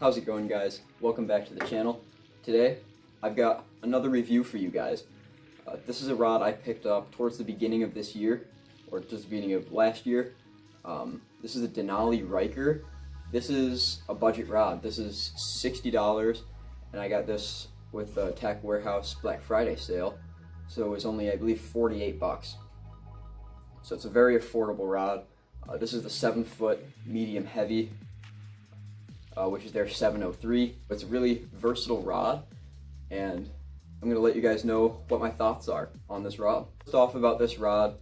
How's it going, guys? Welcome back to the channel. Today, I've got another review for you guys. This is a rod I picked up towards the beginning of this year, or just the beginning of last year. This is a Denali Riker. This is a budget rod. This is $60, and I got this with the Tack Warehouse Black Friday sale. So it was only, I believe, 48 bucks. So it's a very affordable rod. This is the 7-foot medium heavy, which is their 703. It's a really versatile rod, and I'm going to let you guys know what my thoughts are on this rod. First off about this rod,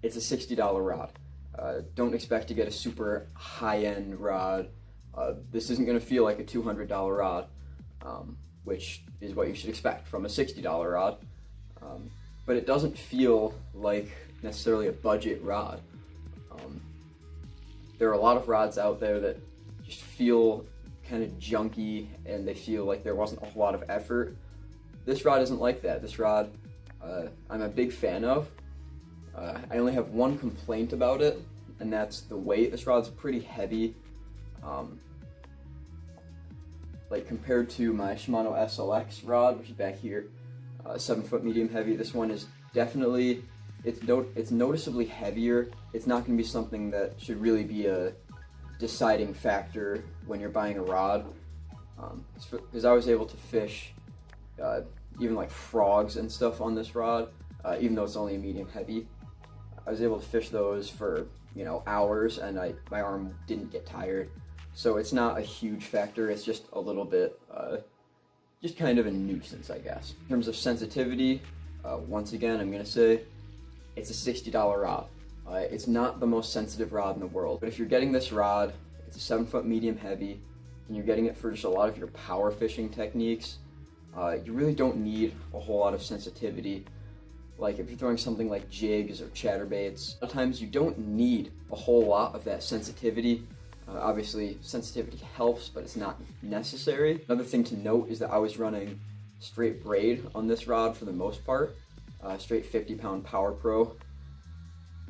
it's a $60 rod. Don't expect to get a super high-end rod. This isn't going to feel like a $200 rod, which is what you should expect from a $60 rod. But it doesn't feel like necessarily a budget rod. There are a lot of rods out there that just feel kind of junky and they feel like there wasn't a whole lot of effort. This rod isn't like that. This rod I'm a big fan of. I only have one complaint about it, and that's the weight. This rod's pretty heavy. Like compared to my Shimano SLX rod, which is back here, 7-foot medium heavy, this one is definitely, it's noticeably heavier. It's not going to be something that should really be a deciding factor when you're buying a rod, because I was able to fish even like frogs and stuff on this rod, even though it's only a medium heavy. I was able to fish those for hours, and my arm didn't get tired. So it's not a huge factor. It's just a little bit, just kind of a nuisance, I guess. In terms of sensitivity, once again, I'm gonna say it's a $60 rod. It's not the most sensitive rod in the world, but if you're getting this rod, it's a 7-foot medium heavy, and you're getting it for just a lot of your power fishing techniques, you really don't need a whole lot of sensitivity. Like if you're throwing something like jigs or chatterbaits, a lot of times you don't need a whole lot of that sensitivity. Obviously, sensitivity helps, but it's not necessary. Another thing to note is that I was running straight braid on this rod for the most part, straight 50-pound Power Pro.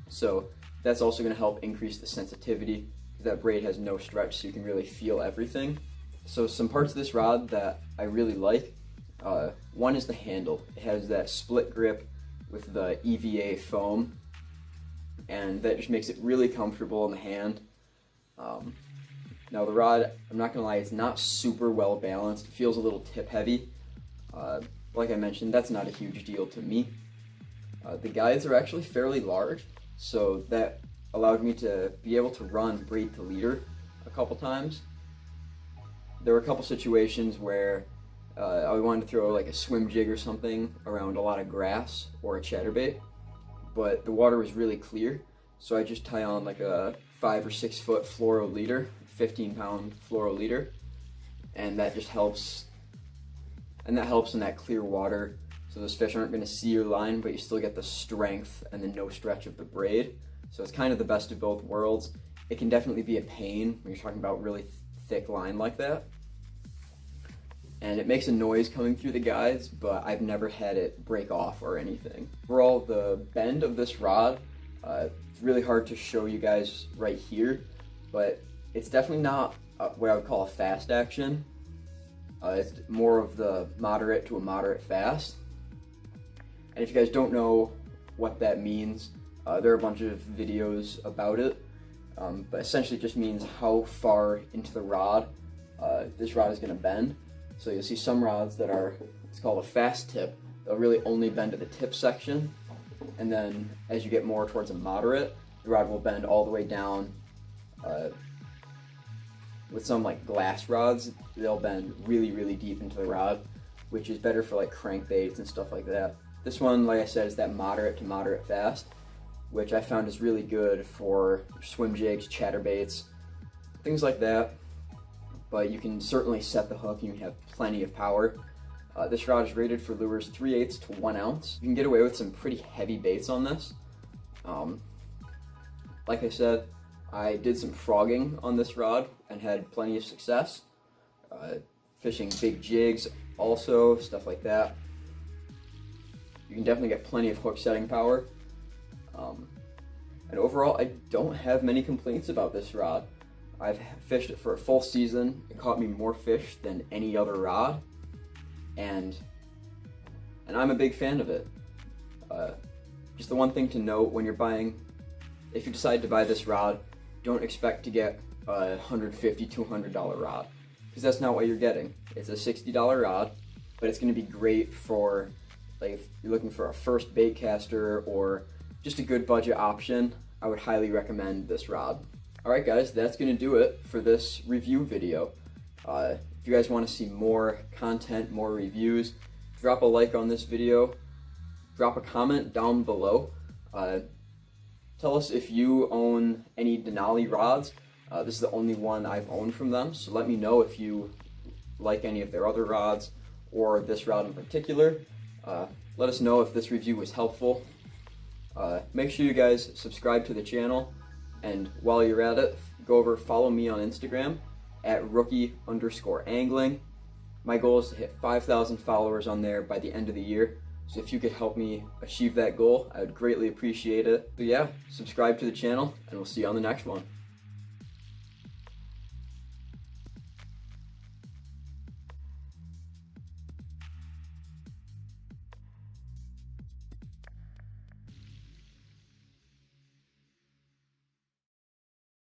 So that's also going to help increase the sensitivity, because that braid has no stretch, so you can really feel everything. So some parts of this rod that I really like, one is the handle. It has that split grip with the EVA foam, and that just makes it really comfortable in the hand. Now the rod, I'm not gonna lie, it's not super well balanced. It feels a little tip heavy. Like I mentioned, that's not a huge deal to me. The guides are actually fairly large, so that allowed me to be able to run braid to leader a couple times. There were a couple situations where I wanted to throw like a swim jig or something around a lot of grass or a chatterbait, but the water was really clear, so I just tie on like a 5 or 6 foot fluoro leader, 15-pound fluoro leader, and that just helps. And that helps in that clear water, so those fish aren't going to see your line, but you still get the strength and the no stretch of the braid. So it's kind of the best of both worlds. It can definitely be a pain when you're talking about really thick line like that, and it makes a noise coming through the guides, but I've never had it break off or anything. Overall, the bend of this rod, it's really hard to show you guys right here, but it's definitely not what I would call a fast action. It's more of the moderate to a moderate fast. And if you guys don't know what that means, there are a bunch of videos about it, but essentially it just means how far into the rod this rod is going to bend. So you'll see some rods that are, it's called a fast tip. They'll really only bend to the tip section, and then as you get more towards a moderate, the rod will bend all the way down. With some like glass rods, they'll bend really, really deep into the rod, which is better for like crankbaits and stuff like that. This one, like I said, is that moderate to moderate fast, which I found is really good for swim jigs, chatterbaits, things like that. But you can certainly set the hook and you have plenty of power. This rod is rated for lures 3/8 to 1 ounce. You can get away with some pretty heavy baits on this. Like I said, I did some frogging on this rod and had plenty of success. Fishing big jigs also, stuff like that. You can definitely get plenty of hook setting power. And overall, I don't have many complaints about this rod. I've fished it for a full season. It caught me more fish than any other rod, and I'm a big fan of it. Just the one thing to note when you're buying, if you decide to buy this rod, don't expect to get a $150, $200 rod, because that's not what you're getting. It's a $60 rod, but it's going to be great for, like, if you're looking for a first bait caster or just a good budget option. I would highly recommend this rod. Alright guys, that's going to do it for this review video. If you guys want to see more content, more reviews, drop a like on this video, drop a comment down below. Tell us if you own any Denali rods. This is the only one I've owned from them, so let me know if you like any of their other rods or this rod in particular. Let us know if this review was helpful. Make sure you guys subscribe to the channel, and while you're at it, go over, follow me on Instagram at rookie_angling. My goal is to hit 5,000 followers on there by the end of the year, so if you could help me achieve that goal, I would greatly appreciate it. So yeah, subscribe to the channel, and we'll see you on the next one.